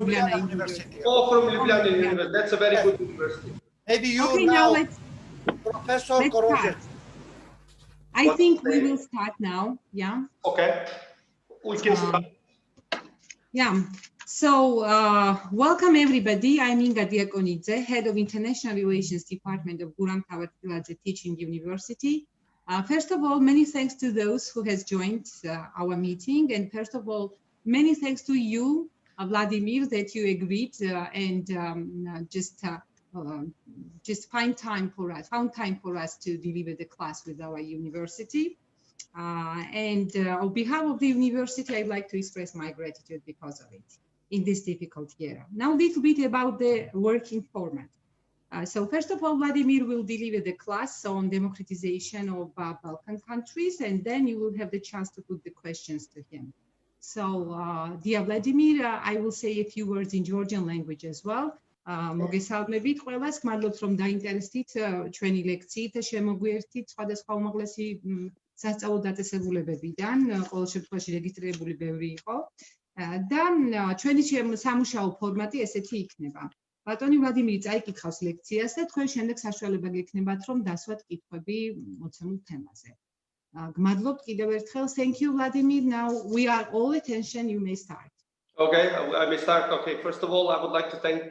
Ljubljana University. Oh, from Ljubljana University. That's a very good university. Maybe you okay, now Professor Korojev. I think we will start now. Yeah. Okay. We can start. Yeah. So welcome everybody. I'm Inga Diakonidze, Head of International Relations Department of Guram Tavartiladze Teaching University. First of all, many thanks to those who has joined our meeting, and first of all, many thanks to you, Vladimir, that you agreed and found time for us to deliver the class with our university. On behalf of the university, I'd like to express my gratitude because of it in this difficult year. Now, a little bit about the working format. So first of all, Vladimir will deliver the class on democratization of Balkan countries, and then you will have the chance to put the questions to him. So, dear Vladimir, I will say a few words in Georgian language as well. მოგესალმებით ყველას, მადლობთ რომ დაინტერესდით ჩვენი ლექციით და შემოგვიერთდით სხვადასხვა უმაღლესი სასწავლო დაწესებულებებიდან, ყოველ შემთხვევაში რეგისტრირებული ბევრი იყო და ჩვენი სამუშაო ფორმატი ესეთი იქნება. ბატონი ვლადიმირი წაიკითხავს ლექციას და თქვენ შემდეგ საშუალება გექნებათ რომ დასვათ კითხვები მოცემულ თემაზე. გმადლობთ კიდევ ერთხელ. Thank you, Vladimir. Now we are all attention. You may start. Okay, I may start. Okay, first of all, I would like to thank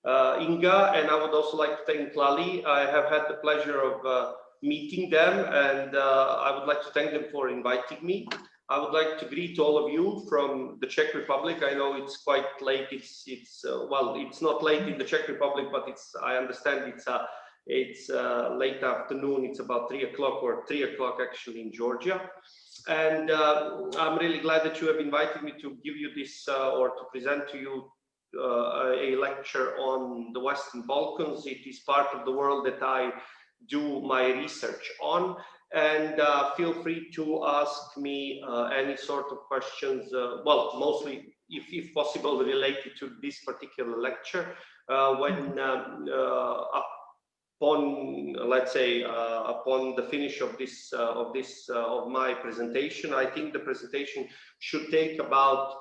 Inga, and I would also like to thank Lali. I have had the pleasure of meeting them, and I would like to thank them for inviting me. I would like to greet all of you from the Czech Republic. I know it's quite late. Well, it's not late in the Czech Republic, but I understand it's late afternoon. It's about 3 o'clock or 3 o'clock actually in Georgia. And I'm really glad that you have invited me to give you this or to present to you a lecture on the Western Balkans. It is part of the world that I do my research on. And feel free to ask me any sort of questions, well, mostly, if possible, related to this particular lecture. Upon the finish of my presentation, I think the presentation should take about,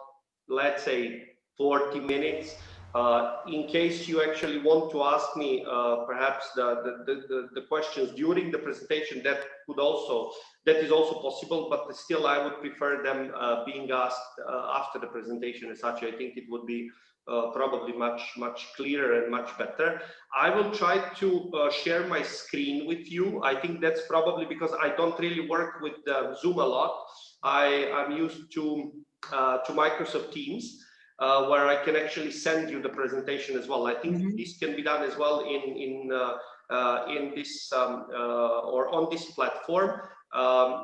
let's say, 40 minutes. In case you actually want to ask me perhaps the questions during the presentation, that is also possible, but still I would prefer them being asked after the presentation as such. I think it would be probably much clearer and much better. I will try to share my screen with you. I think that's probably because I don't really work with Zoom a lot. I'm used to Microsoft Teams, where I can actually send you the presentation as well. I think this can be done as well in this or on this platform,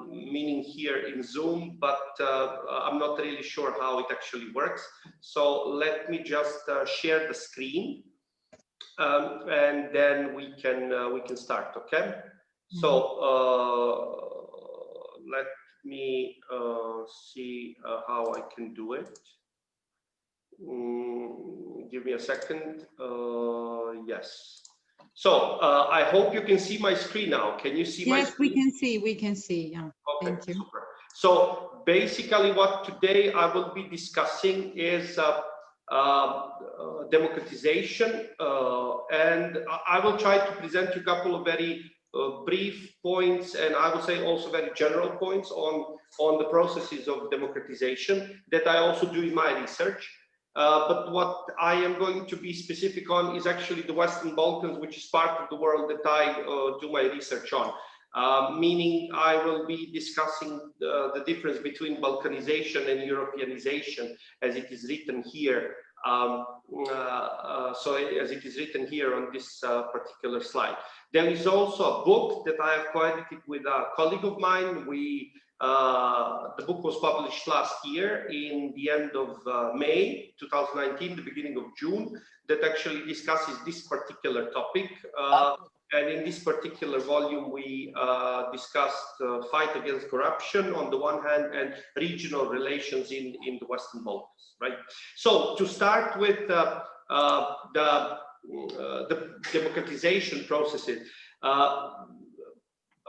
meaning here in Zoom, but I'm not really sure how it actually works. So let me just share the screen, and then we can start. Okay. So let me see how I can do it. Give me a second. Yes. So I hope you can see my screen now. Can you see my screen? Yes, we can see. We can see. Yeah. Okay, thank you. Super. So basically, what today I will be discussing is democratization, and I will try to present you a couple of very brief points, and I would say also very general points on the processes of democratization that I also do in my research. But what I am going to be specific on is actually the Western Balkans, which is part of the world that I do my research on. Meaning I will be discussing the difference between Balkanization and Europeanization, as it is written here. So as it is written here on this particular slide. There is also a book that I have co-edited with a colleague of mine. The book was published last year in the end of May 2019, the beginning of June, that actually discusses this particular topic. And in this particular volume, we discussed fight against corruption on the one hand and regional relations in the Western Balkans, right? So to start with the democratization processes,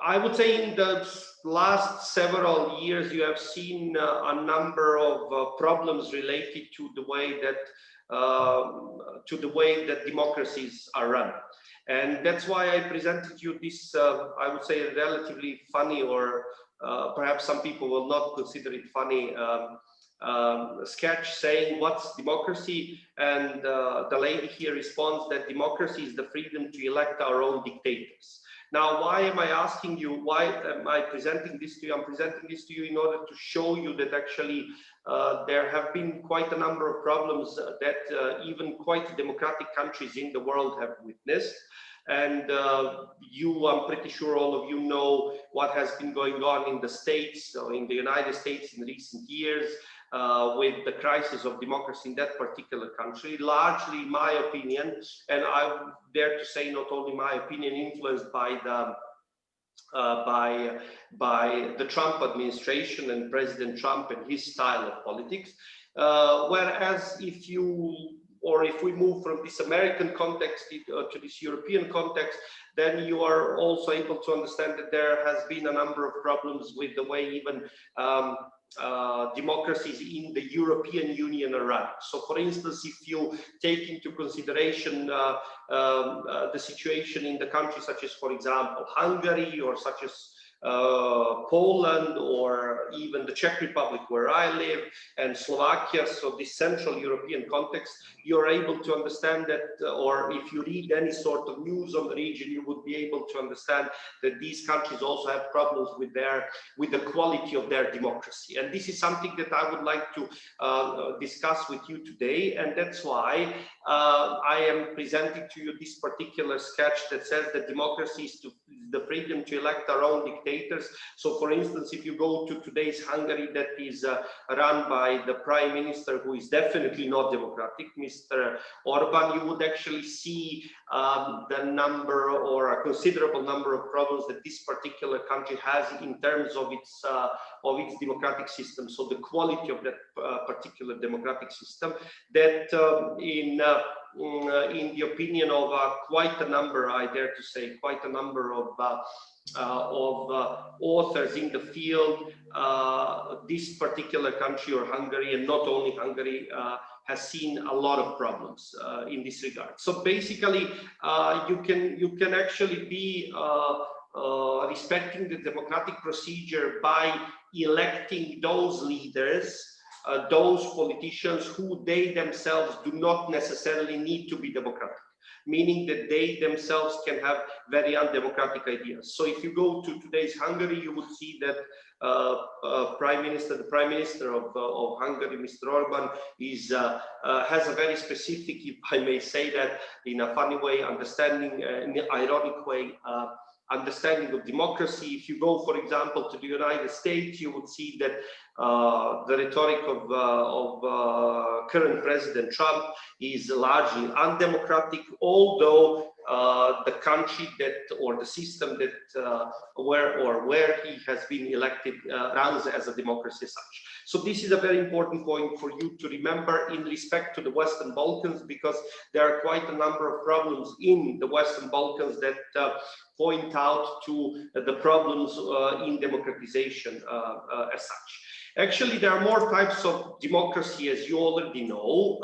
I would say in the last several years, you have seen a number of problems related to the way that to the way that democracies are run. And that's why I presented you this, I would say, relatively funny, or perhaps some people will not consider it funny, sketch saying, what's democracy? And the lady here responds that democracy is the freedom to elect our own dictators. Now, why am I asking you, why am I presenting this to you? I'm presenting this to you in order to show you that actually there have been quite a number of problems that even quite democratic countries in the world have witnessed. And I'm pretty sure all of you know what has been going on in the States, or in the United States in recent years, with the crisis of democracy in that particular country, largely, in my opinion, and I dare to say not only my opinion, influenced by the Trump administration and President Trump and his style of politics. Whereas if we move from this American context to this European context, then you are also able to understand that there has been a number of problems with the way even democracies in the European Union are run. So, for instance, if you take into consideration the situation in the countries such as, for example, Hungary, or such as Poland, or even the Czech Republic where I live, and Slovakia, so this Central European context, you're able to understand that, or if you read any sort of news on the region, you would be able to understand that these countries also have problems with the quality of their democracy. And this is something that I would like to discuss with you today, and that's why I am presenting to you this particular sketch that says that democracy is the freedom to elect our own dictators. So, for instance, if you go to today's Hungary, that is run by the prime minister, who is definitely not democratic, Mr. Orban, you would actually see the number, or a considerable number of problems that this particular country has in terms of its democratic system. So the quality of that particular democratic system, that in the opinion of quite a number, I dare to say, quite a number of authors in the field, this particular country, or Hungary, and not only Hungary, has seen a lot of problems in this regard. So basically, you can actually be respecting the democratic procedure by electing those leaders, those politicians who they themselves do not necessarily need to be democratic, meaning that they themselves can have very undemocratic ideas. So if you go to today's Hungary, you would see that the Prime Minister of Hungary, Mr. Orban, has a very specific, if I may say that in a funny way, understanding, in an ironic way, understanding of democracy. If you go, for example, to the United States, you would see that the rhetoric of current President Trump is largely undemocratic, although the country or the system where he has been elected runs as a democracy as such. So this is a very important point for you to remember in respect to the Western Balkans, because there are quite a number of problems in the Western Balkans that point out to the problems in democratization as such. Actually, there are more types of democracy, as you already know.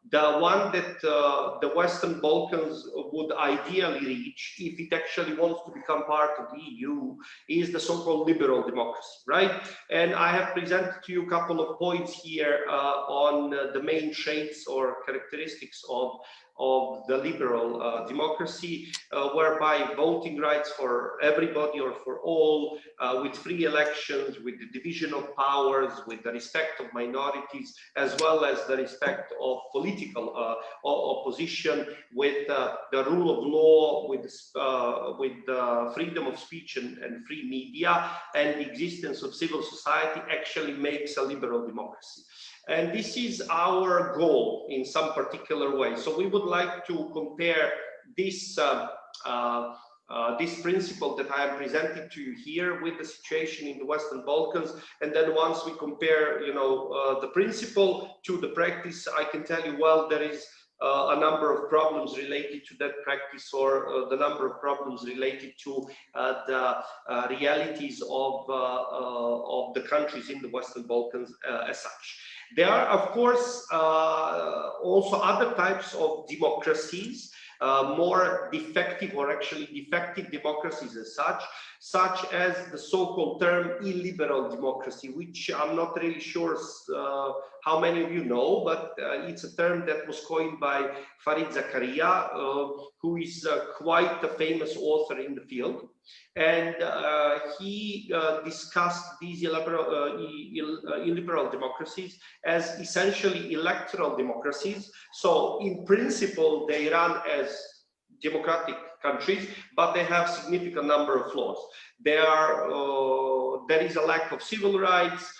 The one that the Western Balkans would ideally reach, if it actually wants to become part of the EU, is the so-called liberal democracy, right? And I have presented to you a couple of points here on the main traits or characteristics of the liberal democracy, whereby voting rights for everybody or for all, with free elections, with the division of powers, with the respect of minorities, as well as the respect of political opposition, with the rule of law, with freedom of speech and free media, and the existence of civil society actually makes a liberal democracy. And this is our goal in some particular way. So we would like to compare this this principle that I am presenting to you here with the situation in the Western Balkans. And then once we compare, the principle to the practice, I can tell you, well, there is a number of problems related to that practice, or the number of problems related to the realities of the countries in the Western Balkans as such. There are, of course, also other types of democracies, more defective or actually defective democracies as such as the so-called term illiberal democracy, which I'm not really sure how many of you know, but it's a term that was coined by Farid Zakaria, who is quite a famous author in the field. And he discussed these illiberal democracies as essentially electoral democracies. So in principle, they run as democratic countries, but they have significant number of flaws. There is a lack of civil rights.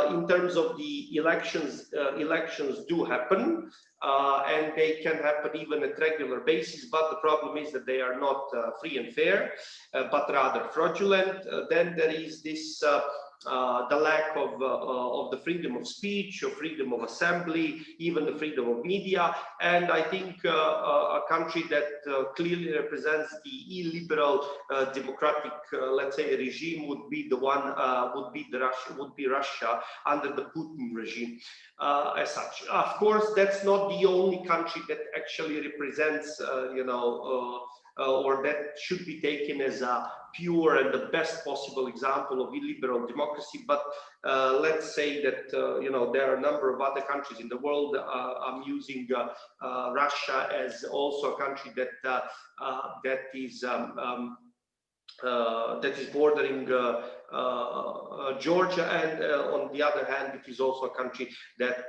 In terms of the elections, elections do happen, and they can happen even at regular basis, but the problem is that they are not free and fair, but rather fraudulent. Then there is this the lack of the freedom of speech, or freedom of assembly, even the freedom of media. And I think a country that clearly represents the illiberal democratic, let's say, regime would be the one, would be Russia under the Putin regime as such. Of course, that's not the only country that actually represents, or that should be taken as a pure and the best possible example of illiberal democracy. But let's say that there are a number of other countries in the world. I'm using Russia as also a country that is bordering Georgia, and on the other hand, it is also a country that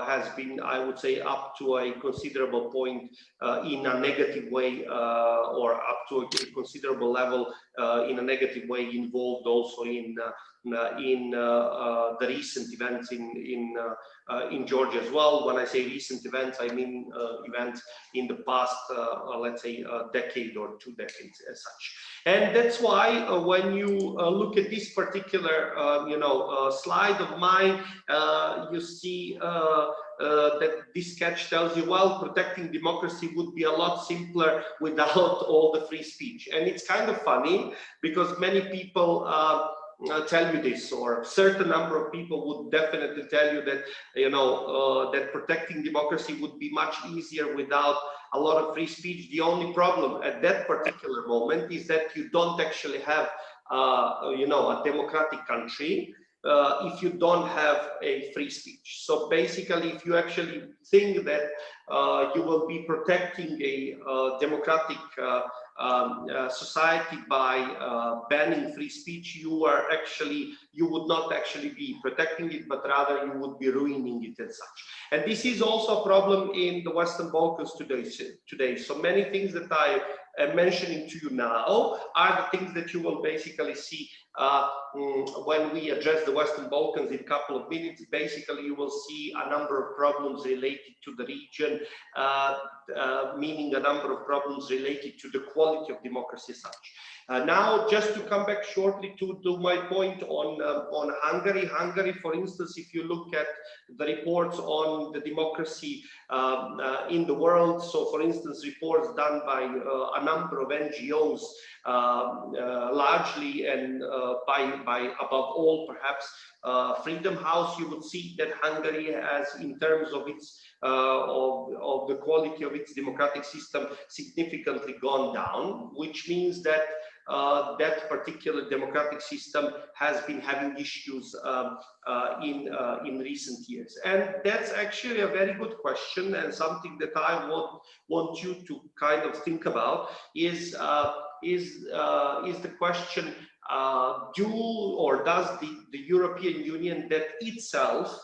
has been, I would say, up to a considerable point in a negative way, or up to a considerable level in a negative way, involved also in the recent events in Georgia as well. When I say recent events, I mean events in the past, let's say, a decade or 2 decades as such. And that's why when you look at this particular, slide of mine, you see that this sketch tells you, well, protecting democracy would be a lot simpler without all the free speech. And it's kind of funny because many people tell you this, or a certain number of people would definitely tell you that, that protecting democracy would be much easier without a lot of free speech. The only problem at that particular moment is that you don't actually have, a democratic country if you don't have a free speech. So basically, if you actually think that you will be protecting a democratic society by banning free speech, you would not actually be protecting it, but rather you would be ruining it as such. And this is also a problem in the Western Balkans today. So many things that I am mentioning to you now are the things that you will basically see when we address the Western Balkans in a couple of minutes. Basically, you will see a number of problems related to the region, meaning a number of problems related to the quality of democracy as such. Now, just to come back shortly to my point on Hungary. Hungary, for instance, if you look at the reports on the democracy in the world, so for instance, reports done by a number of NGOs, largely and by above all, perhaps Freedom House, you would see that Hungary has, in terms of its of the quality of its democratic system, significantly gone down, which means that that particular democratic system has been having issues in recent years. And that's actually a very good question, and something that I want you to kind of think about is the question, does the European Union that itself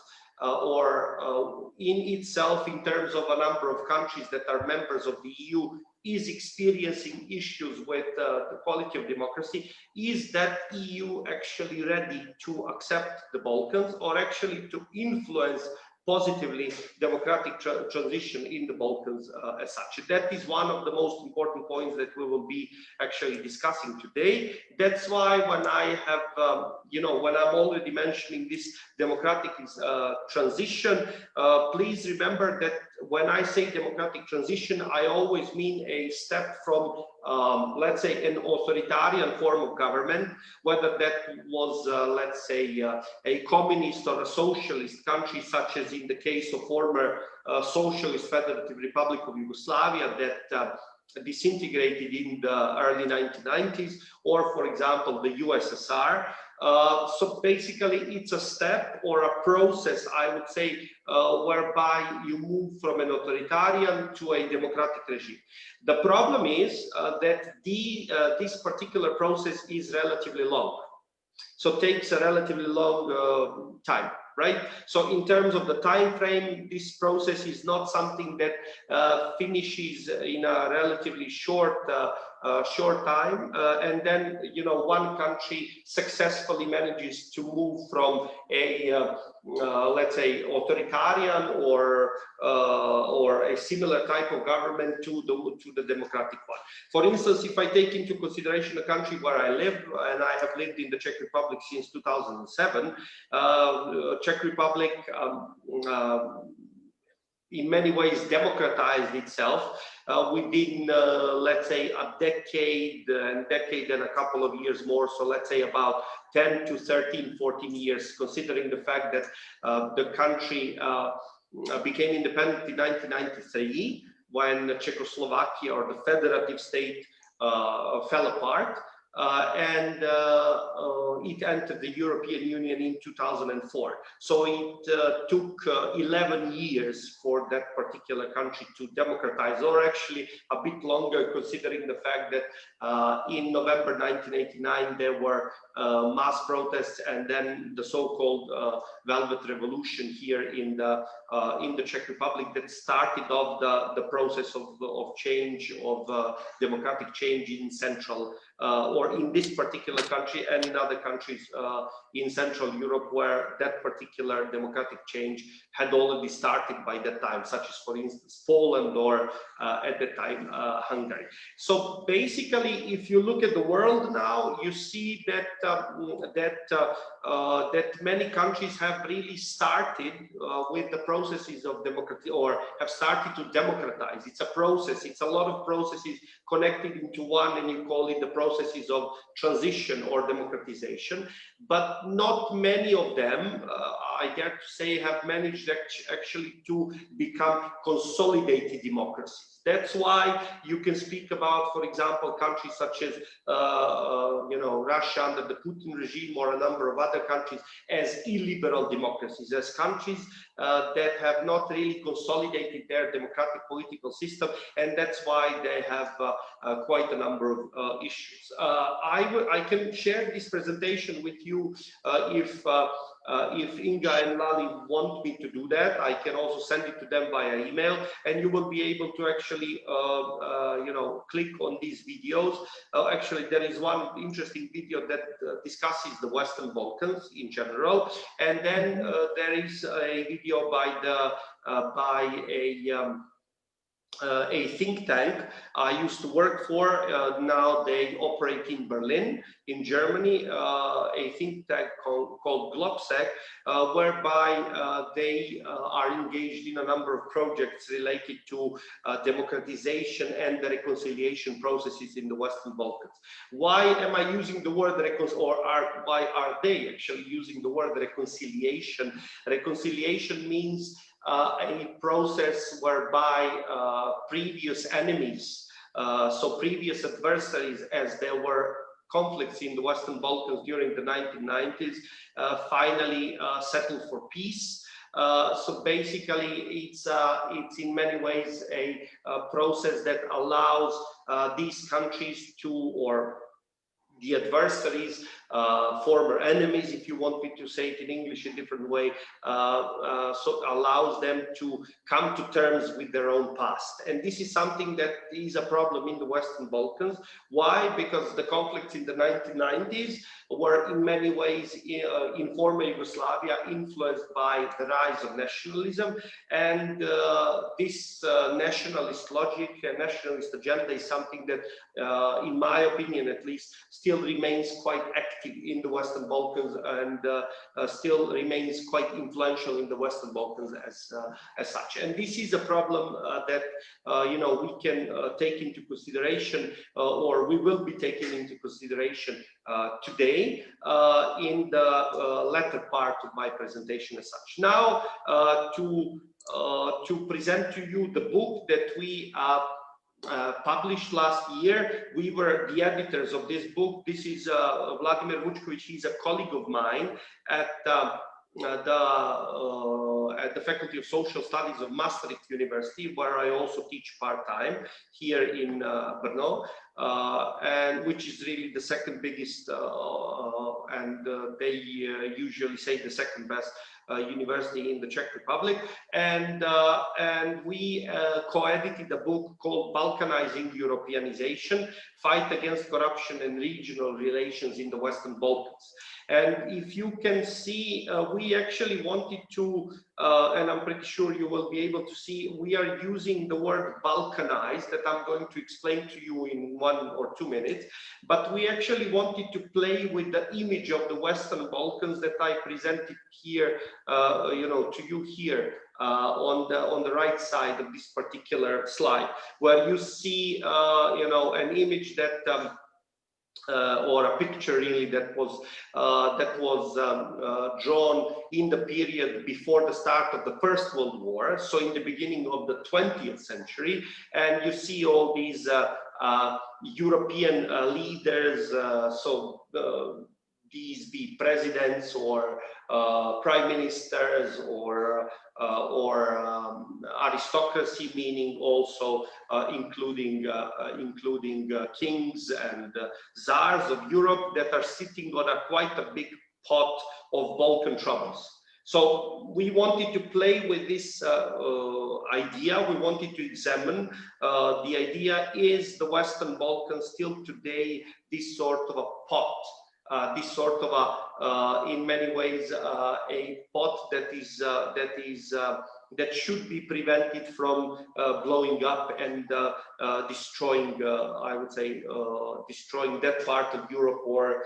in itself, in terms of a number of countries that are members of the EU, is experiencing issues with the quality of democracy? Is that EU actually ready to accept the Balkans, or actually to influence positively democratic transition in the Balkans as such? That is one of the most important points that we will be actually discussing today. That's why when I have, when I'm already mentioning this democratic transition, please remember that when I say democratic transition, I always mean a step from, let's say, an authoritarian form of government, whether that was, let's say, a communist or a socialist country, such as in the case of former Socialist Federative Republic of Yugoslavia that disintegrated in the early 1990s, or, for example, the USSR. So basically, it's a step or a process, I would say, whereby you move from an authoritarian to a democratic regime. The problem is that this particular process is relatively long. So takes a relatively long time, right? So in terms of the time frame, this process is not something that finishes in a relatively short time, and then, you know, one country successfully manages to move from a let's say authoritarian or a similar type of government to the democratic one. For instance, if I take into consideration a country where I live, and I have lived in the Czech Republic since 2007, Czech Republic in many ways democratized itself within, let's say, a decade and a couple of years more. So let's say about 10 to 13, 14 years, considering the fact that the country became independent in 1993, when Czechoslovakia, or the federative state, fell apart. And it entered the European Union in 2004. So it took 11 years for that particular country to democratize, or actually a bit longer, considering the fact that in November 1989 there were mass protests, and then the so-called Velvet Revolution here in the Czech Republic that started off the process of change, of democratic change in Central or in this particular country and in other countries in Central Europe, where that particular democratic change had already started by that time, such as, for instance, Poland, or at the time Hungary. So basically, if you look at the world now, you see that that many countries have really started with the processes of democracy, or have started to democratize. It's a process. It's a lot of processes connected into one, and you call it the processes of transition or democratization. But not many of them, I dare to say, have managed actually to become consolidated democracies. That's why you can speak about, for example, countries such as you know, Russia under the Putin regime, or a number of other countries, as illiberal democracies, as countries that have not really consolidated their democratic political system, and that's why they have quite a number of issues. I can share this presentation with you if Inga and Lali want me to do that. I can also send it to them via email, and you will be able to actually you know, click on these videos. Actually, there is one interesting video that discusses the Western Balkans in general, and then there is a video by a think tank I used to work for. Now they operate in Berlin, in Germany, a think tank called Globsec, whereby they are engaged in a number of projects related to democratization and the reconciliation processes in the Western Balkans. Why am I using the word why are they actually using the word reconciliation? Reconciliation means a process whereby previous enemies, so previous adversaries, as there were conflicts in the Western Balkans during the 1990s, finally settled for peace. So basically, it's in many ways a process that allows these countries to, or the adversaries, former enemies, if you want me to say it in English a different way, so allows them to come to terms with their own past. And this is something that is a problem in the Western Balkans. Why? Because the conflicts in the 1990s were in many ways in former Yugoslavia influenced by the rise of nationalism, and this nationalist logic and nationalist agenda is something that, in my opinion at least, still still remains quite active in the Western Balkans and still remains quite influential in the Western Balkans as such. And this is a problem that we can take into consideration, or we will be taking into consideration today in the latter part of my presentation as such. Now, to present to you the book that we published last year. We were the editors of this book. This is Vladimir Vučković. He's a colleague of mine at the Faculty of Social Studies of Maastricht University, where I also teach part-time here in Brno, and which is really the second biggest, and they usually say the second best university in the Czech Republic. And we co-edited a book called Balkanizing Europeanization, Fight Against Corruption and Regional Relations in the Western Balkans. And if you can see, we actually wanted to, and I'm pretty sure you will be able to see, we are using the word Balkanized that I'm going to explain to you in 1 or 2 minutes. But we actually wanted to play with the image of the Western Balkans that I presented here, to you here on the right side of this particular slide, where you see, an image that. Or a picture really that was drawn in the period before the start of the First World War, so in the beginning of the 20th century, and you see all these European leaders, these be presidents or prime ministers or aristocracy, meaning also including kings and czars of Europe that are sitting on quite a big pot of Balkan troubles. So we wanted to play with this idea. We wanted to examine the idea: is the Western Balkans still today this sort of a pot? This sort of in many ways, a pot that should be prevented from blowing up and destroying, I would say, destroying that part of Europe or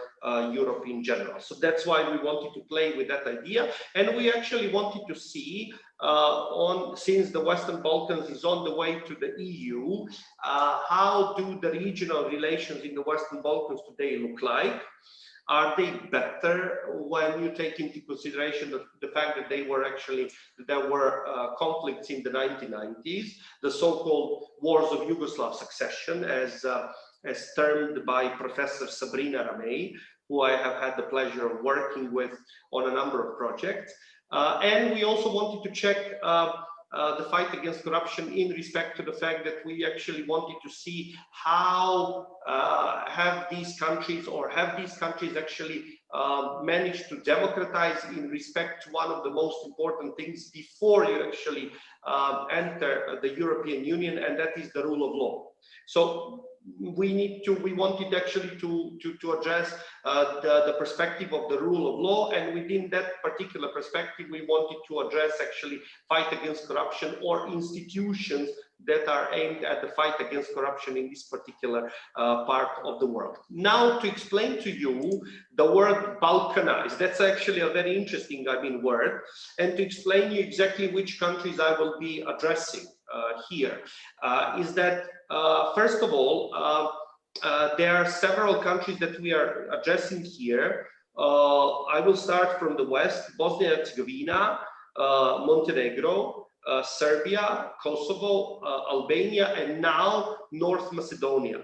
Europe in general. So that's why we wanted to play with that idea, and we actually wanted to see, since the Western Balkans is on the way to the EU, how do the regional relations in the Western Balkans today look like? Are they better when you take into consideration the fact that there were conflicts in the 1990s, the so-called wars of Yugoslav succession, as termed by Professor Sabrina Ramey, who I have had the pleasure of working with on a number of projects. And we also wanted to check the fight against corruption in respect to the fact that we actually wanted to see how have these countries actually managed to democratize in respect to one of the most important things before you actually enter the European Union, and that is the rule of law. So we wanted actually to address the perspective of the rule of law, and within that particular perspective we wanted to address actually fight against corruption, or institutions that are aimed at the fight against corruption in this particular part of the world. Now, to explain to you the word Balkanized, that's actually a very interesting word, and to explain you exactly which countries I will be addressing here, is that first of all, there are several countries that we are addressing here. I will start from the west: Bosnia and Herzegovina, Montenegro, Serbia, Kosovo, Albania, and now North Macedonia.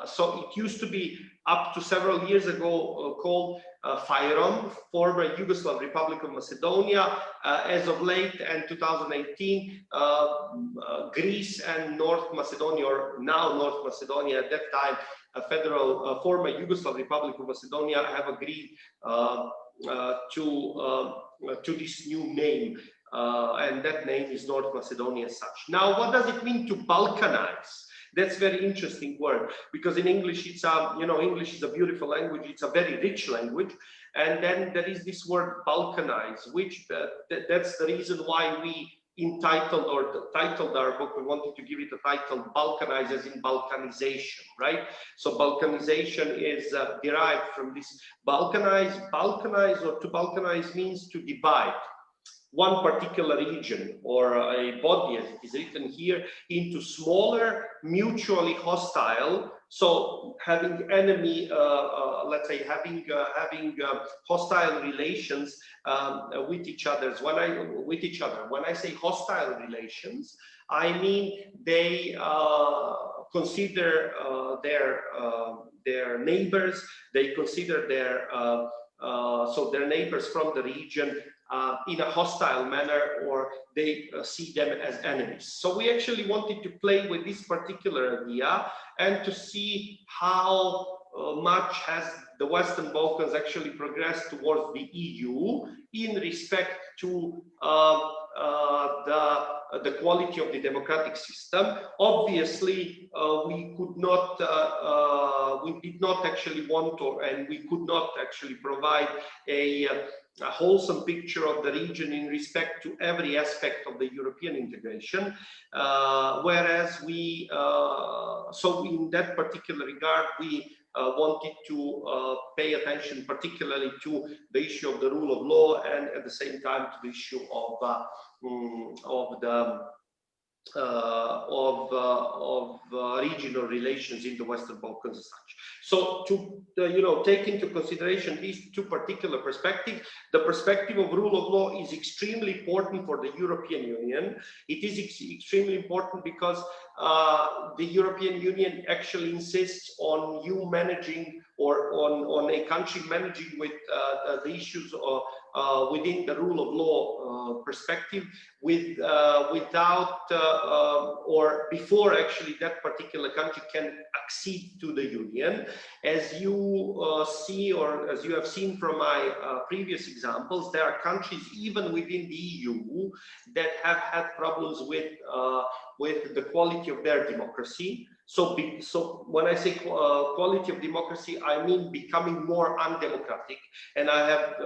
So it used to be, up to several years ago, called FYROM, former Yugoslav Republic of Macedonia. As of late, and 2018, Greece and North Macedonia, or now North Macedonia, at that time a federal former Yugoslav Republic of Macedonia, have agreed to this new name, and that name is North Macedonia as such. Now, what does it mean to Balkanize? That's a very interesting word, because in English, it's English is a beautiful language. It's a very rich language, and then there is this word Balkanize, which that's the reason why we entitled or titled our book, we wanted to give it a title, Balkanize, as in Balkanization, right? So Balkanization is derived from this Balkanize. Balkanize, or to Balkanize, means to divide one particular region or a body, as it is written here, into smaller, mutually hostile. So having enemy, let's say having hostile relations with each other. When I say hostile relations, I mean they consider their neighbors. They consider their neighbors from the region in a hostile manner, or they see them as enemies. So we actually wanted to play with this particular idea and to see how much has the Western Balkans actually progressed towards the EU in respect to the quality of the democratic system. Obviously, we did not actually want to, and we could not actually provide a wholesome picture of the region in respect to every aspect of the European integration, whereas so in that particular regard, we wanted to pay attention particularly to the issue of the rule of law, and at the same time to the issue of regional relations in the Western Balkans as such. So to take into consideration these two particular perspectives, the perspective of rule of law is extremely important for the European Union. It is extremely important because the European Union actually insists on you managing, or on a country managing with the issues of within the rule of law perspective, without or before actually that particular country can accede to the Union. As you see, or as you have seen from my previous examples, there are countries even within the EU that have had problems with the quality of their democracy. So when I say quality of democracy, I mean becoming more undemocratic. And I have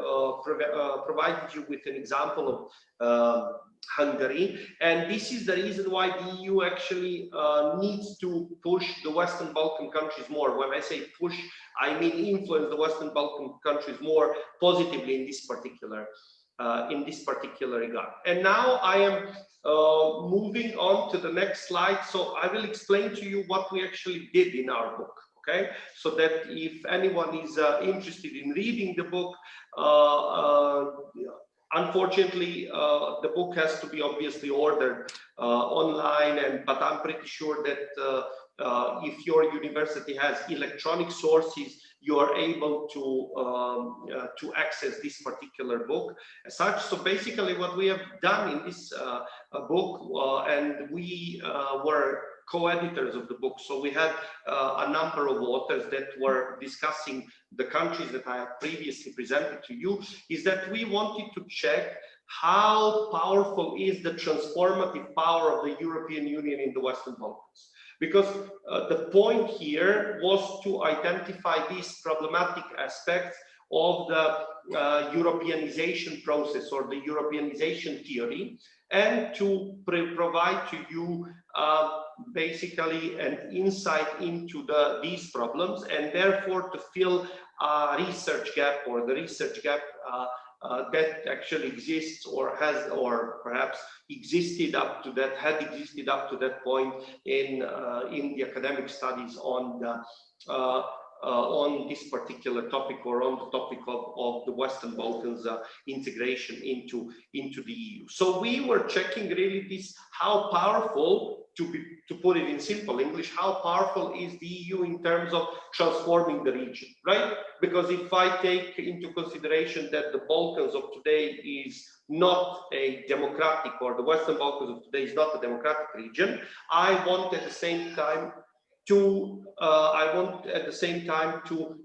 provided you with an example of Hungary. And this is the reason why the EU actually needs to push the Western Balkan countries more. When I say push, I mean influence the Western Balkan countries more positively in this particular regard. And now I am moving on to the next slide. So I will explain to you what we actually did in our book, okay? So that if anyone is interested in reading the book, unfortunately, the book has to be obviously ordered online, but I'm pretty sure that if your university has electronic sources, you are able to access this particular book as such. So basically what we have done in this book, and we were co-editors of the book, so we had a number of authors that were discussing the countries that I have previously presented to you, is that we wanted to check how powerful is the transformative power of the European Union in the Western Balkans. Because the point here was to identify these problematic aspects of the Europeanization process, or the Europeanization theory, and to provide to you basically an insight into these problems, and therefore to fill a research gap, or the research gap that actually exists, or has, or perhaps existed up to that, had existed up to that point in the academic studies on this particular topic, or on the topic of the Western Balkans integration into the EU. So we were checking really this, how powerful, to put it in simple English, how powerful is the EU in terms of transforming the region, right? Because if I take into consideration that the Balkans of today is not a democratic, or the Western Balkans of today is not a democratic region, I want at the same time to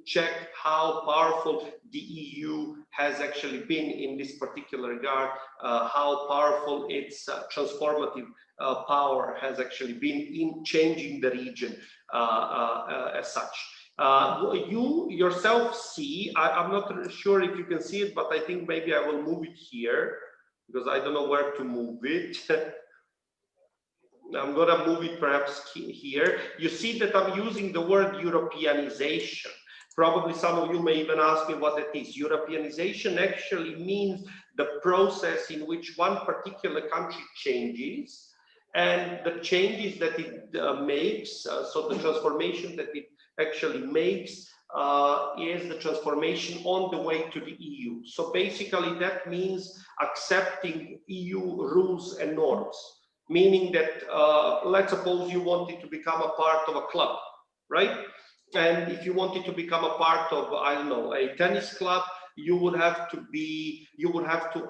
check how powerful the EU has actually been in this particular regard, how powerful its transformative power has actually been in changing the region as such. You yourself see, I'm not sure if you can see it, but I think maybe I will move it here. because I don't know where to move it. I'm going to move it perhaps here. You see that I'm using the word Europeanization. Probably some of you may even ask me what it is. Europeanization actually means the process in which one particular country changes, and the changes that it makes, so the transformation that it actually makes is the transformation on the way to the EU. So basically that means accepting EU rules and norms, meaning that let's suppose you wanted to become a part of a club, right? And if you wanted to become a part of, I don't know, a tennis club, you would have to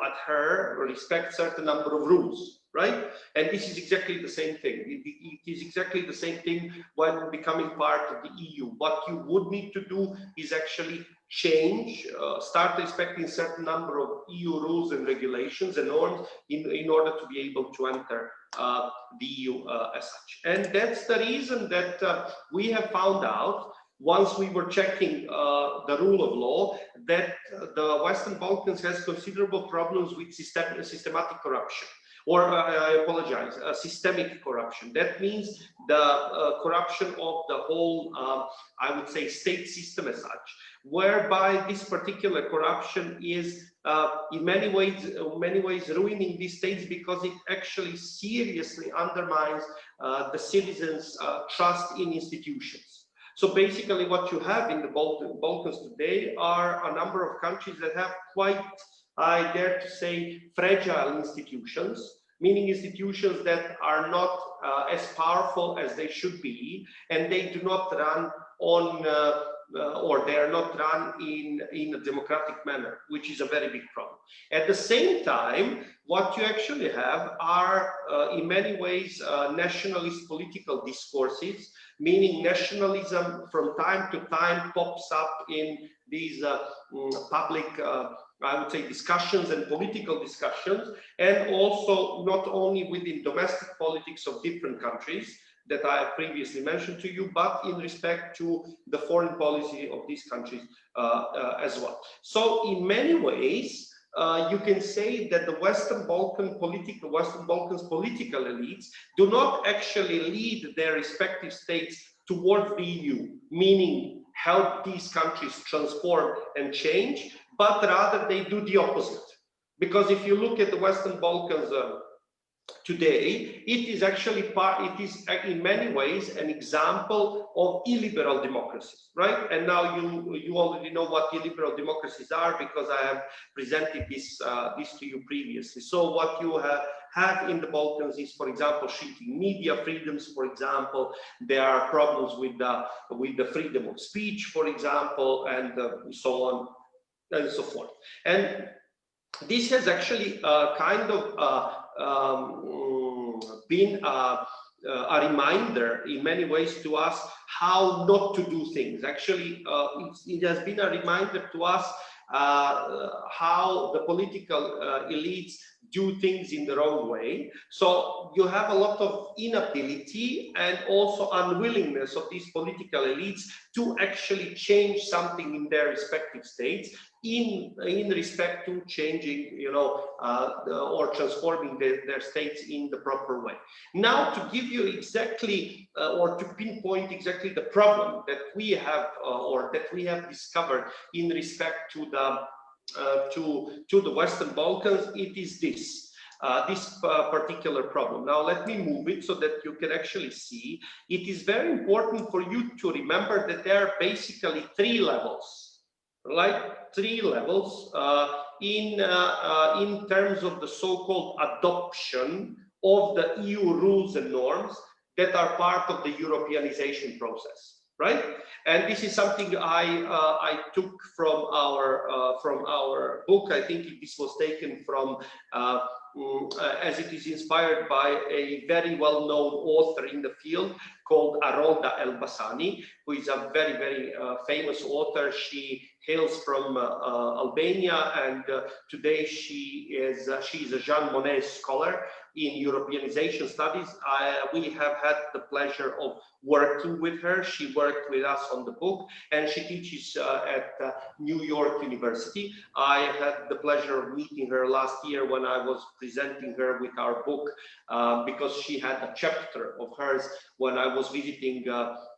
adhere or respect certain number of rules, right? And this is exactly the same thing. It is exactly the same thing when becoming part of the EU. What you would need to do is actually change, start respecting certain number of EU rules and regulations and norms in order to be able to enter the EU as such. And that's the reason that we have found out, once we were checking the rule of law, that the Western Balkans has considerable problems with systematic corruption. Or I apologize, systemic corruption. That means the corruption of the whole, I would say, state system as such, whereby this particular corruption is in many ways ruining these states, because it actually seriously undermines the citizens' trust in institutions. So basically what you have in the Balkans today are a number of countries that have quite, I dare to say, fragile institutions, meaning institutions that are not as powerful as they should be, and they do not run on, or they are not run in a democratic manner, which is a very big problem. At the same time, what you actually have are, in many ways, nationalist political discourses, meaning nationalism from time to time pops up in these public, I would say, discussions and political discussions, and also not only within domestic politics of different countries that I have previously mentioned to you, but in respect to the foreign policy of these countries as well. So in many ways, you can say that the Western Balkans political elites do not actually lead their respective states towards the EU, meaning help these countries transform and change, but rather they do the opposite. Because if you look at the Western Balkans today, it is actually in many ways an example of illiberal democracies, right? And now you already know what illiberal democracies are, because I have presented this to you previously. So what you have in the Balkans is, for example, shrinking media freedoms, for example. There are problems with the freedom of speech, for example, and so on and so forth. And this has actually kind of been a reminder in many ways to us how not to do things. Actually, it has been a reminder to us how the political elites do things in their own way. So you have a lot of inability and also unwillingness of these political elites to actually change something in their respective states in respect to changing, or transforming their states in the proper way. Now, to give you exactly or to pinpoint exactly the problem that we have or that we have discovered in respect to the Western Balkans, it is this particular problem. Now let me move it so that you can actually see. It is very important for you to remember that there are basically three levels. Three levels in terms of the so-called adoption of the EU rules and norms that are part of the Europeanization process, right? And this is something I took from our book. I think this was taken from as it is inspired by a very well-known author in the field called Arolda Elbasani, who is a very, very famous author. She hails from Albania, and today she is a Jean Monnet scholar, in Europeanization studies. We have had the pleasure of working with her. She worked with us on the book, and she teaches at New York University. I had the pleasure of meeting her last year when I was presenting her with our book, because she had a chapter of hers when I was visiting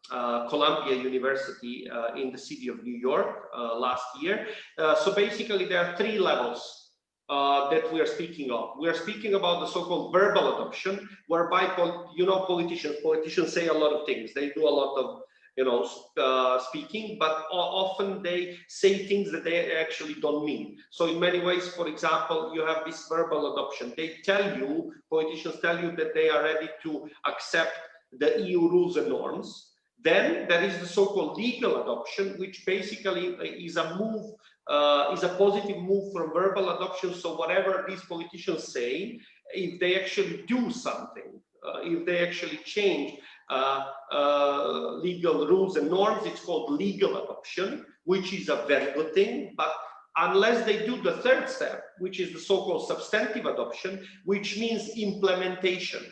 Columbia University in the city of New York last year. So basically there are three levels that we are speaking of. We are speaking about the so-called verbal adoption, whereby, politicians say a lot of things. They do a lot of, speaking, but often they say things that they actually don't mean. So in many ways, for example, you have this verbal adoption. Politicians tell you that they are ready to accept the EU rules and norms. Then there is the so-called legal adoption, which basically is a move, is a positive move from verbal adoption. So whatever these politicians say, if they actually do something, if they actually change legal rules and norms, it's called legal adoption, which is a very good thing. But unless they do the third step, which is the so-called substantive adoption, which means implementation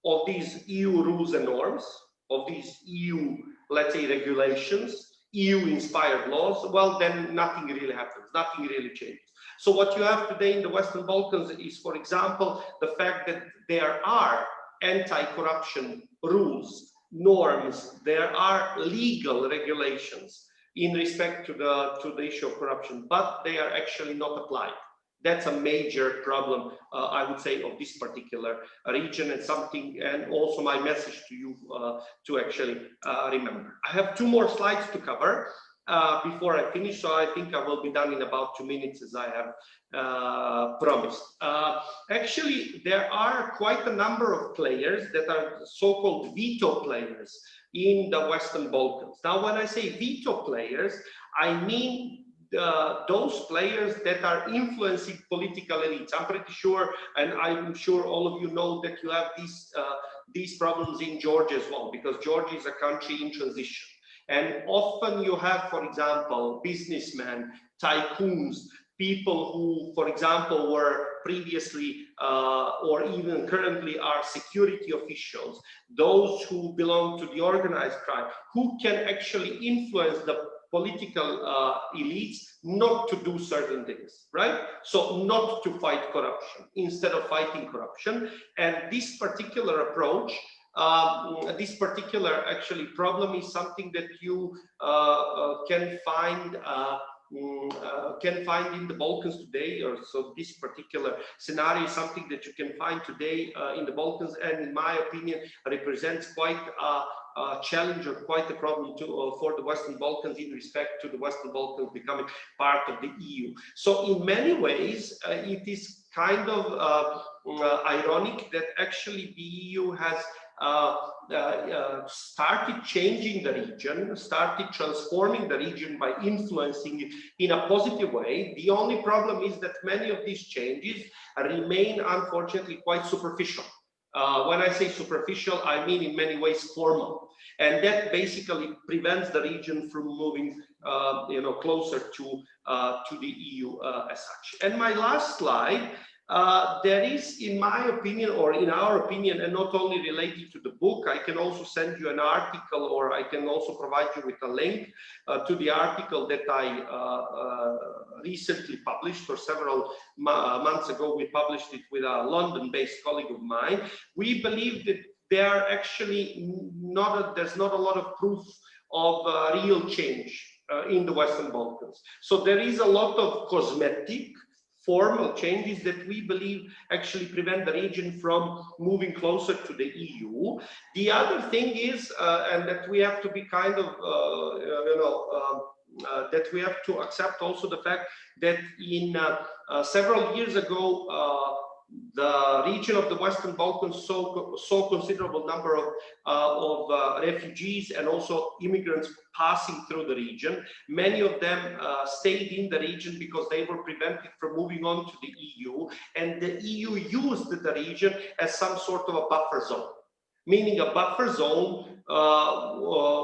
of these EU rules and norms, of these EU, let's say, regulations, EU-inspired laws, well, then nothing really happens, nothing really changes. So what you have today in the Western Balkans is, for example, the fact that there are anti-corruption rules, norms, there are legal regulations in respect to the issue of corruption, but they are actually not applied. That's a major problem, I would say, of this particular region, and also my message to you to actually remember. I have 2 more slides to cover before I finish, so I think I will be done in about 2 minutes, as I have promised. Actually, there are quite a number of players that are so-called veto players in the Western Balkans. Now, when I say veto players, I mean those players that are influencing political elites. I'm pretty sure, and I'm sure all of you know, that you have these problems in Georgia as well, because Georgia is a country in transition. And often you have, for example, businessmen, tycoons, people who, for example, were previously or even currently are security officials, those who belong to the organized crime, who can actually influence the political elites not to do certain things, right? So not to fight corruption instead of fighting corruption. And this particular approach, this particular actually problem is something that you can find in the Balkans today, or so this particular scenario is something that you can find today in the Balkans, and in my opinion represents quite a challenge or quite a problem for the Western Balkans in respect to the Western Balkans becoming part of the EU. So in many ways, it is kind of ironic that actually the EU has started changing the region, started transforming the region by influencing it in a positive way. The only problem is that many of these changes remain, unfortunately, quite superficial. When I say superficial, I mean in many ways formal, and that basically prevents the region from moving, closer to the EU as such. And my last slide. There is, in my opinion, or in our opinion, and not only related to the book, I can also send you an article, or I can also provide you with a link to the article that I recently published, or several months ago. We published it with a London-based colleague of mine. We believe that there are actually there's not a lot of proof of real change in the Western Balkans. So there is a lot of cosmetic, formal changes that we believe actually prevent the region from moving closer to the EU. The other thing is, and that we have to be kind of, that we have to accept also the fact that in several years ago, the region of the Western Balkans saw considerable number of refugees and also immigrants passing through the region. Many of them stayed in the region because they were prevented from moving on to the EU, and the EU used the region as some sort of a buffer zone, meaning a buffer zone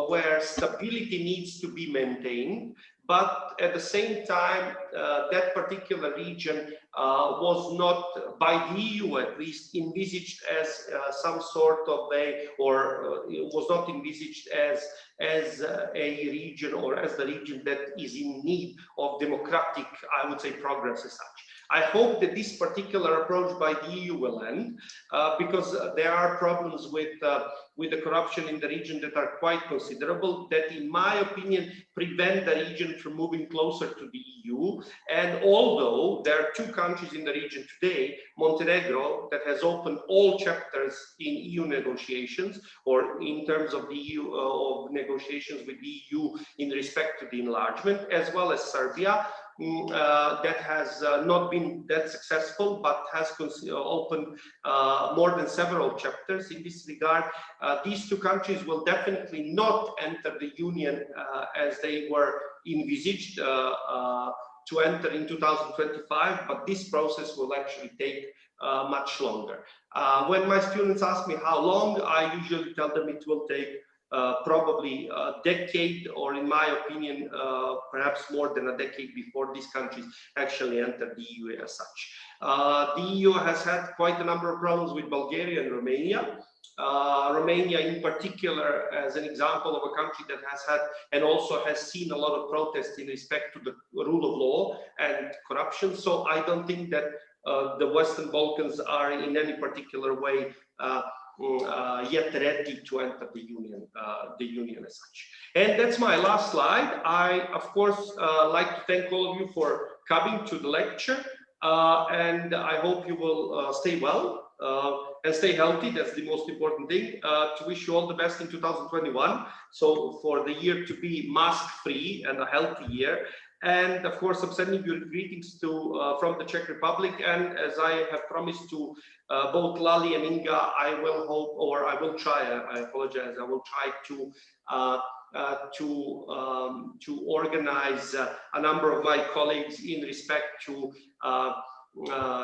where stability needs to be maintained, but at the same time, that particular region was not, by the EU at least, envisaged as some sort of was not envisaged as a region, or as the region that is in need of democratic, I would say, progress as such. I hope that this particular approach by the EU will end, because there are problems with the corruption in the region that are quite considerable, that in my opinion prevent the region from moving closer to the EU. And although there are two countries in the region today, Montenegro, that has opened all chapters in EU negotiations, or in terms of the EU of negotiations with the EU in respect to the enlargement, as well as Serbia, that has not been that successful, but has opened more than several chapters in this regard. These two countries will definitely not enter the Union as they were envisaged to enter in 2025, but this process will actually take much longer. When my students ask me how long, I usually tell them it will take probably a decade, or in my opinion, perhaps more than a decade before these countries actually enter the EU as such. The EU has had quite a number of problems with Bulgaria and Romania. Romania in particular as an example of a country that has had and also has seen a lot of protests in respect to the rule of law and corruption. So I don't think that the Western Balkans are in any particular way yet ready to enter the union as such. And that's my last slide. I, of course, like to thank all of you for coming to the lecture, and I hope you will stay well and stay healthy. That's the most important thing. To wish you all the best in 2021. So for the year to be mask-free and a healthy year. And of course, I'm sending you greetings to from the Czech Republic. And as I have promised to both Lali and Inga, I will hope, or I will try. I apologize. I will try to organize a number of my colleagues in respect to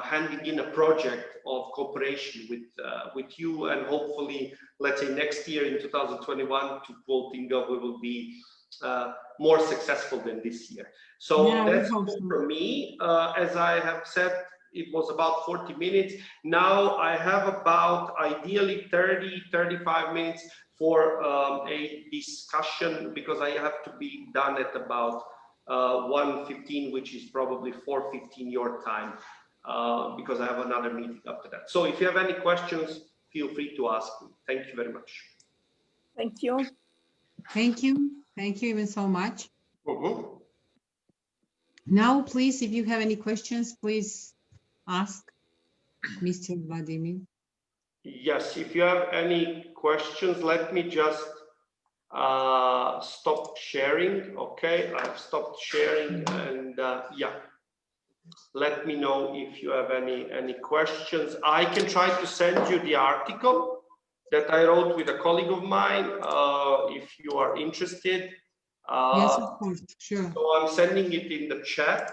handing in a project of cooperation with you, and hopefully, let's say next year in 2021, to quote Inga, we will be more successful than this year. So yeah, that's all for me. As I have said, it was about 40 minutes. Now I have about ideally 30-35 minutes for a discussion, because I have to be done at about 1:15, which is probably 4:15 your time, because I have another meeting after that. So if you have any questions, feel free to ask me. Thank you very much. Thank you. Thank you. Thank you even so much. Now, please, if you have any questions, please ask Mr. Vladimir. Yes, if you have any questions, let me just stop sharing. Okay, I've stopped sharing, and yeah, let me know if you have any questions. I can try to send you the article that I wrote with a colleague of mine, if you are interested. Yes, of course, sure. So I'm sending it in the chat.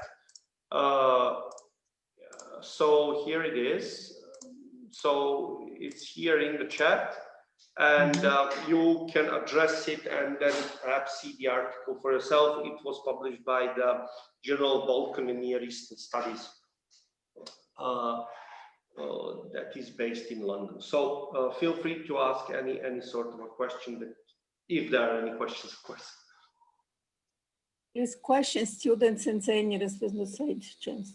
So here it is. So it's here in the chat, and you can address it and then perhaps see the article for yourself. It was published by the Journal Balkan and Near Eastern Studies. That is based in London. So feel free to ask any sort of a question, that, if there are any questions, of course. There's questions, students and seniors with the same chance.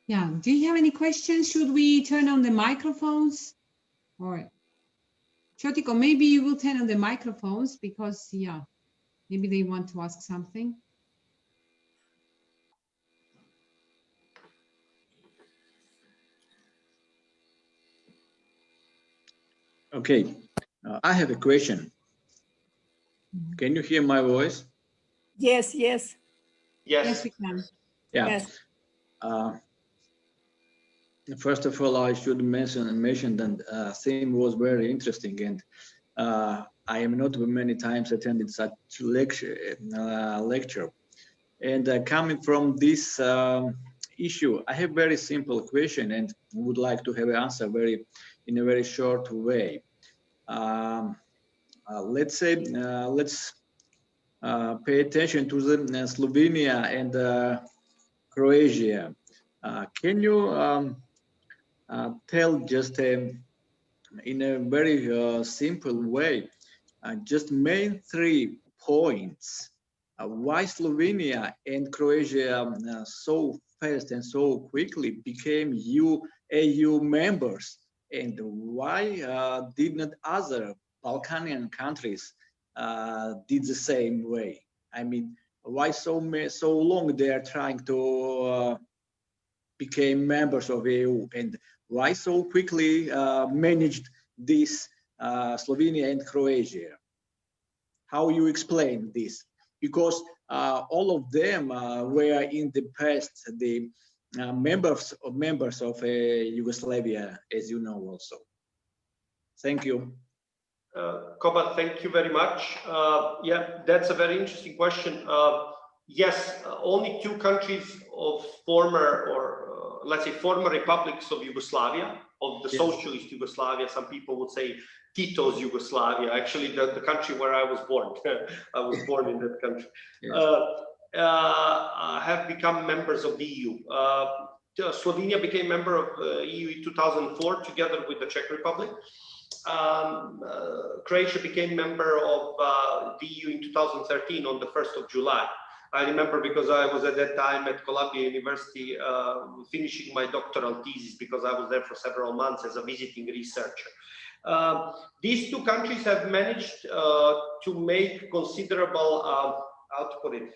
Yeah, do you have any questions? Should we turn on the microphones? Or Chotiko, maybe you will turn on the microphones, because yeah, maybe they want to ask something. Okay, I have a question. Can you hear my voice? Yes, yes. Yes, Yes, we can. Yeah. Yes. First of all, I should mention that theme was very interesting, and I am not many times attended such lecture. And coming from this issue, I have very simple question and would like to have an answer in a very short way. Let's say, let's pay attention to the Slovenia and Croatia. Can you tell just in a very simple way, just main 3 points why Slovenia and Croatia so fast and so quickly became EU members, and why did not other Balkanian countries did the same way? I mean, why so long they are trying to become members of EU, and why so quickly managed this Slovenia and Croatia? How you explain this? Because all of them were in the past the members of Yugoslavia, as you know also. Thank you. Koba, thank you very much. Yeah, that's a very interesting question. Yes, only 2 countries of former, or let's say former republics of Yugoslavia, of the socialist Yugoslavia, some people would say Tito's Yugoslavia, actually the country where I was born. I was born in that country. Have become members of the EU. Slovenia became member of EU in 2004 together with the Czech Republic. Croatia became member of the EU in 2013 on the 1st of July. I remember because I was at that time at Columbia University finishing my doctoral thesis, because I was there for several months as a visiting researcher. These 2 countries have managed to make considerable, how to put it,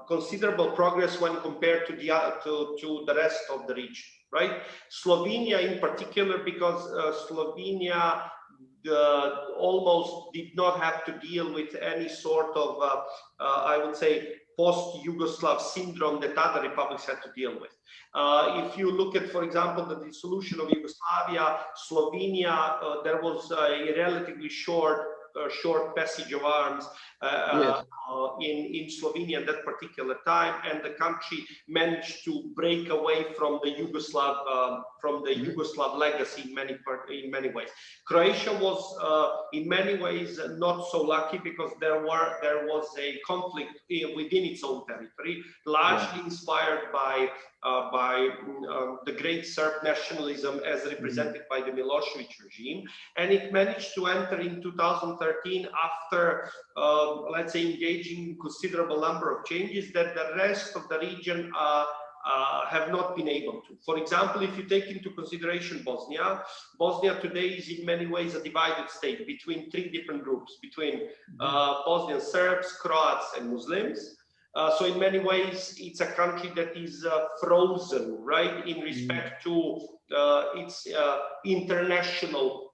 considerable progress when compared to the rest of the region, right? Slovenia in particular, because Slovenia almost did not have to deal with any sort of, I would say, post-Yugoslav syndrome that other republics had to deal with. If you look at, for example, the dissolution of Yugoslavia, Slovenia, there was a relatively short passage of arms in Slovenia at that particular time, and the country managed to break away from the Yugoslav legacy in many ways. Croatia was in many ways not so lucky, because there was a conflict within its own territory, largely inspired by the great Serb nationalism as represented by the Milosevic regime, and it managed to enter in 2013 after, let's say, engaging in considerable number of changes that the rest of the region have not been able to. For example, if you take into consideration Bosnia today is in many ways a divided state between 3 different groups, between Bosnian Serbs, Croats, and Muslims. So in many ways, it's a country that is frozen, right, in respect to its international,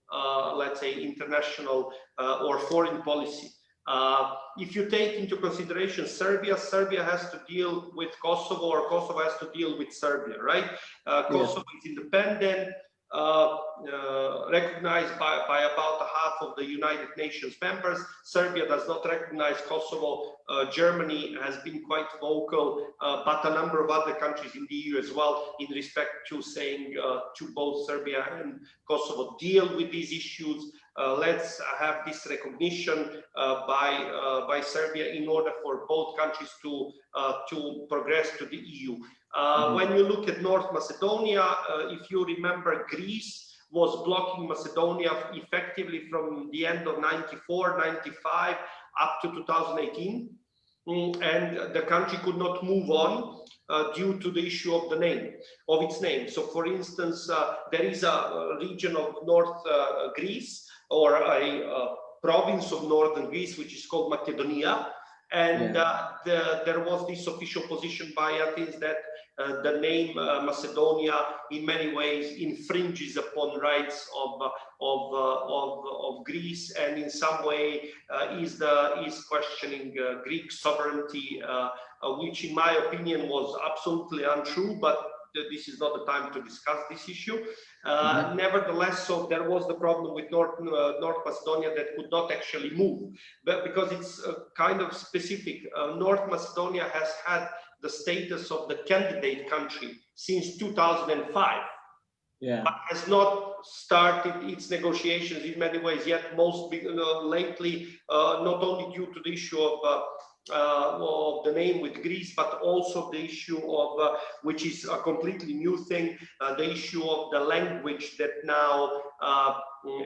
let's say, international or foreign policy. If you take into consideration Serbia has to deal with Kosovo, or Kosovo has to deal with Serbia, right? Kosovo is independent, recognized by about half of the United Nations members. Serbia does not recognize Kosovo. Germany has been quite vocal, but a number of other countries in the EU as well, in respect to saying to both Serbia and Kosovo, deal with these issues. Let's have this recognition by Serbia in order for both countries to progress to the EU. When you look at North Macedonia, if you remember, Greece was blocking Macedonia effectively from the end of 94, 95 up to 2018. And the country could not move on due to the issue of its name. So for instance, there is a region of North Greece, or a province of northern Greece, which is called Macedonia. And there was this official position by Athens that the name Macedonia in many ways infringes upon rights of Greece, and in some way is questioning Greek sovereignty, which in my opinion was absolutely untrue, but this is not the time to discuss this issue. Nevertheless, so there was the problem with North Macedonia that could not actually move, but because it's kind of specific. North Macedonia has had the status of the candidate country since 2005. But has not started its negotiations in many ways yet. Most lately, not only due to the issue of the name with Greece, but also the issue of which is a completely new thing, the issue of the language that now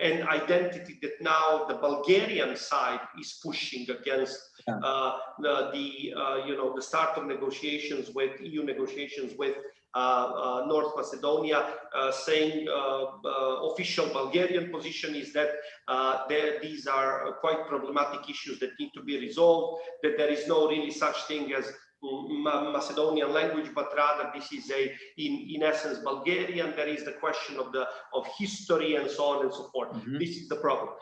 and identity that now the Bulgarian side is pushing against the start of negotiations with EU negotiations with North Macedonia, saying official Bulgarian position is that these are quite problematic issues that need to be resolved, that there is no really such thing as Macedonian language, but rather this is in essence Bulgarian. There is the question of history and so on and so forth. This is the problem.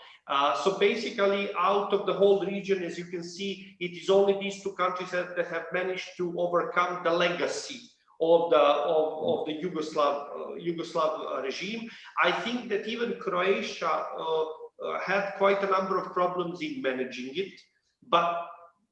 So basically, out of the whole region, as you can see, it is only these two countries that have managed to overcome the legacy of the Yugoslav regime. I think that even Croatia had quite a number of problems in managing it, but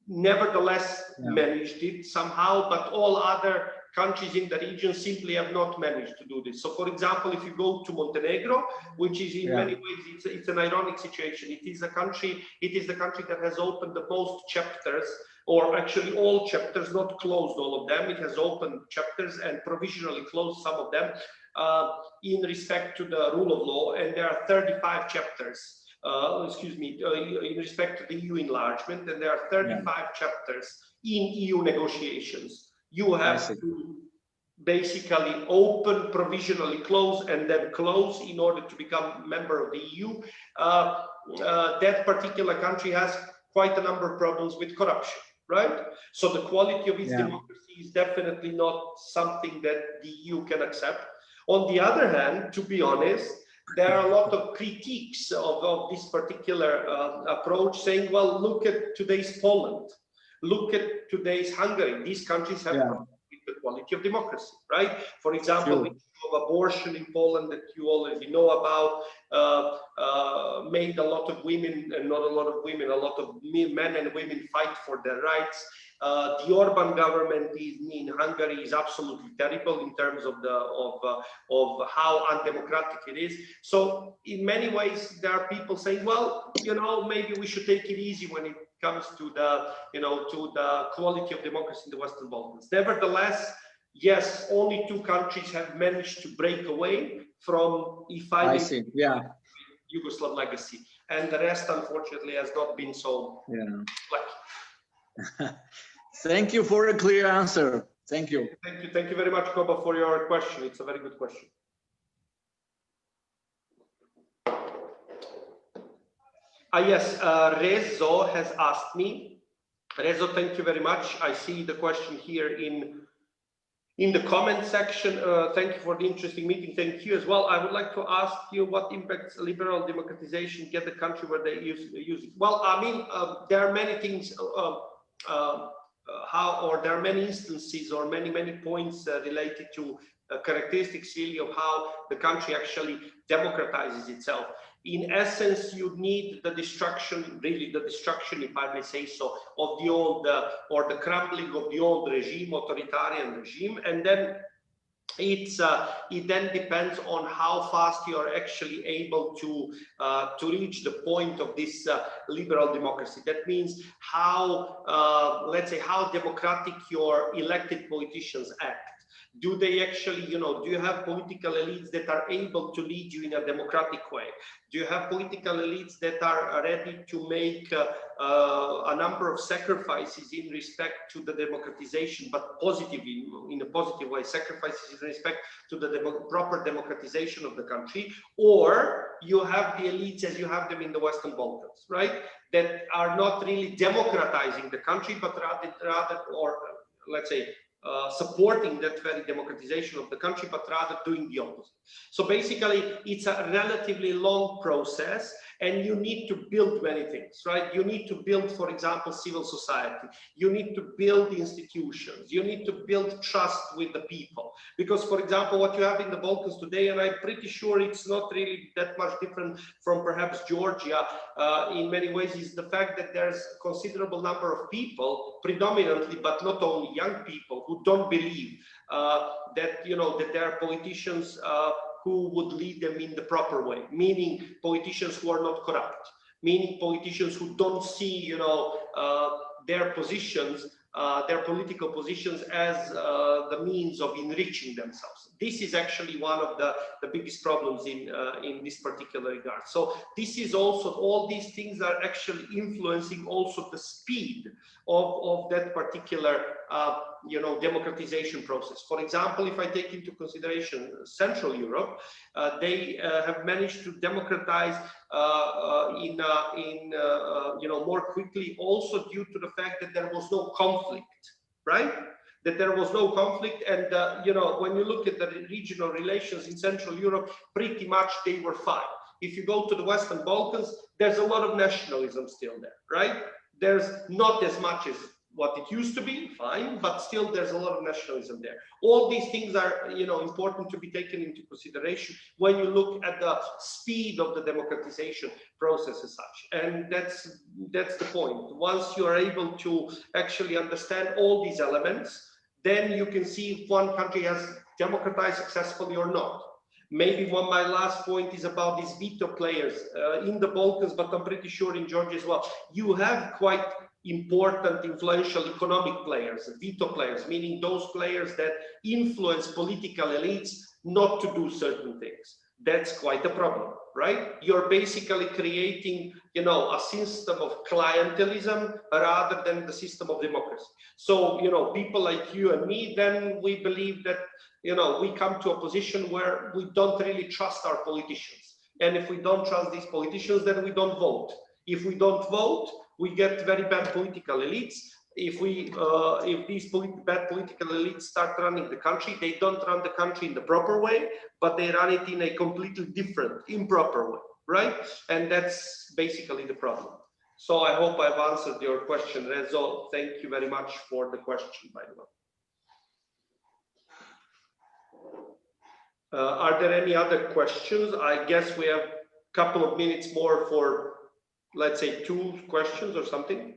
nevertheless managed it somehow. But all other countries in the region simply have not managed to do this. So, for example, if you go to Montenegro, which is in many ways it's an ironic situation. It is the country that has opened the most chapters, or actually all chapters, not closed all of them. It has opened chapters and provisionally closed some of them in respect to the rule of law, and there are 35 chapters. In respect to the EU enlargement, and there are 35 chapters in EU negotiations. You have to basically open, provisionally close, and then close in order to become a member of the EU. That particular country has quite a number of problems with corruption, right? So the quality of its democracy is definitely not something that the EU can accept. On the other hand, to be honest, there are a lot of critiques of this particular approach, saying, well, look at today's Poland, look at today's Hungary. These countries have problems with the quality of democracy, right? For example, the issue of abortion in Poland that you already know about made a lot of women, and not a lot of women, a lot of men and women fight for their rights. The Orban government in Hungary is absolutely terrible in terms of how undemocratic it is. So in many ways, there are people saying, well, maybe we should take it easy when it comes to the quality of democracy in the Western Balkans. Nevertheless, yes, only two countries have managed to break away from Yugoslav legacy, and the rest, unfortunately, has not been so lucky. Thank you for a clear answer. Thank you. Thank you very much, Koba, for your question. It's a very good question. Yes, Rezo has asked me. Rezo, thank you very much. I see the question here in the comment section. Thank you for the interesting meeting. Thank you as well. I would like to ask you what impacts liberal democratization get the country where they use it. Well, I mean, there are many things. There are many instances or many points related to characteristics really of how the country actually democratizes itself. In essence, you need the destruction, if I may say so, of the old or the crumbling of the old regime, authoritarian regime, and then it then depends on how fast you are actually able to reach the point of this liberal democracy. That means how, let's say, how democratic your elected politicians act. Do they actually, do you have political elites that are able to lead you in a democratic way? Do you have political elites that are ready to make a number of sacrifices in respect to the democratization, but positively, in a positive way, sacrifices in respect to the proper democratization of the country? Or you have the elites as you have them in the Western Balkans, right? That are not really democratizing the country, but rather, or let's say, supporting that very democratization of the country, but rather doing the opposite. So basically, it's a relatively long process, And you need to build many things, right? You need to build, for example, civil society. You need to build institutions. You need to build trust with the people. Because, for example, what you have in the Balkans today, and I'm pretty sure it's not really that much different from perhaps Georgia in many ways, is the fact that there's a considerable number of people, predominantly, but not only young people, who don't believe that, you know, that there are politicians who would lead them in the proper way, meaning politicians who are not corrupt, meaning politicians who don't see, you know, their positions, their political positions as the means of enriching themselves. This is actually one of the biggest problems in this particular regard. So this is also, all these things are actually influencing also the speed of that particular you know, democratization process. For example, if I take into consideration Central Europe, they have managed to democratize you know, more quickly, also due to the fact that there was no conflict, right? That there was no conflict, and you know, when you look at the regional relations in Central Europe, pretty much they were fine. If you go to the Western Balkans, there's a lot of nationalism still there, right? There's not as much as what it used to be, fine, but still there's a lot of nationalism there. All these things are, you know, important to be taken into consideration when you look at the speed of the democratization process as such. And that's the point. Once you are able to actually understand all these elements, then you can see if one country has democratized successfully or not. Maybe my last point is about these veto players in the Balkans, but I'm pretty sure in Georgia as well. You have quite important, influential economic players, veto players, meaning those players that influence political elites not to do certain things. That's quite a problem, right? You're basically creating, you know, a system of clientelism rather than the system of democracy. So, you know, people like you and me, then we believe that, you know, we come to a position where we don't really trust our politicians. And if we don't trust these politicians, then we don't vote. If we don't vote, we get very bad political elites. If these bad political elites start running the country, they don't run the country in the proper way, but they run it in a completely different, improper way, right? And that's basically the problem. So I hope I've answered your question, Rezo. Thank you very much for the question, by the way. Are there any other questions? I guess we have a couple of minutes more for, let's say, 2 questions or something.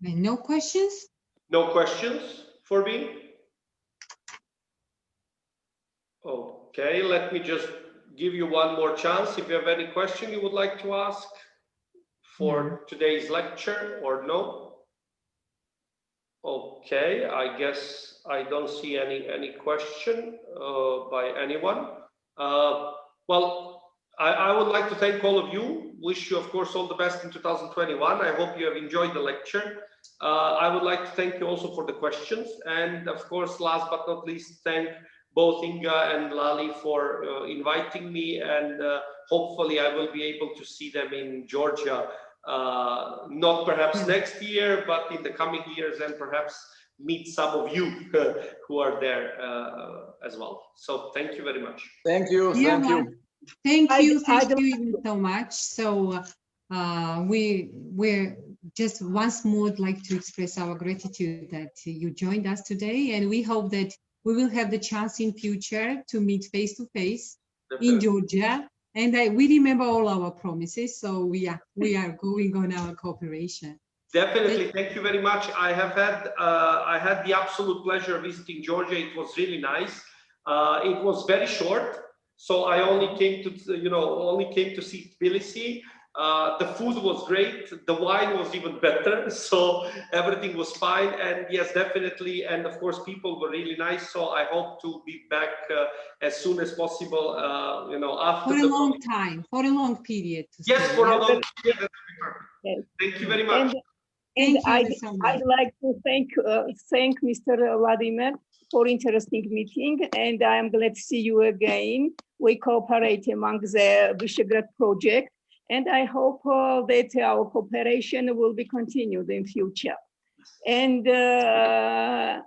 And no questions? No questions for me? Okay, let me just give you one more chance. If you have any question you would like to ask for today's lecture, or no? Okay, I guess I don't see any question by anyone. Well, I would like to thank all of you. Wish you, of course, all the best in 2021. I hope you have enjoyed the lecture. I would like to thank you also for the questions. And of course, last but not least, thank both Inga and Lali for inviting me. And hopefully I will be able to see them in Georgia, not perhaps next year, but in the coming years, and perhaps meet some of you who are there as well. So thank you very much. Thank you. Yeah, Thank you. Thank you so much. So we're just once more like to express our gratitude that you joined us today, and we hope that we will have the chance in future to meet face to face in Georgia. And we remember all our promises, so we are going on our cooperation. Definitely, thank you very much. I had the absolute pleasure of visiting Georgia. It was really nice. It was very short. So I only came to see Tbilisi. The food was great. The wine was even better. So everything was fine. And yes, definitely. And of course, people were really nice. So I hope to be back as soon as possible. After for a long time, for a long period. Yes, for a long period. Thank you very much. And Thank you so much. I'd like to thank Mr. Vladimir for interesting meeting, and I am glad to see you again. We cooperate among the Visegrad project, and I hope that our cooperation will be continued in future. And then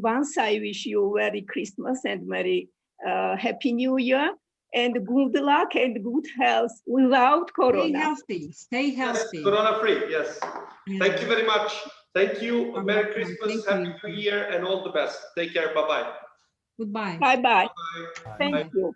once I wish you Merry Christmas and Merry Happy New Year, and good luck and good health without Stay Corona. healthy. Stay healthy. Yes, Corona free, yes. Yeah. Thank you very much. Thank you. You're Merry welcome. Christmas, Thank Happy you. New Year, and all the best. Take care. Bye-bye. Goodbye. Bye-bye. Bye. Thank you.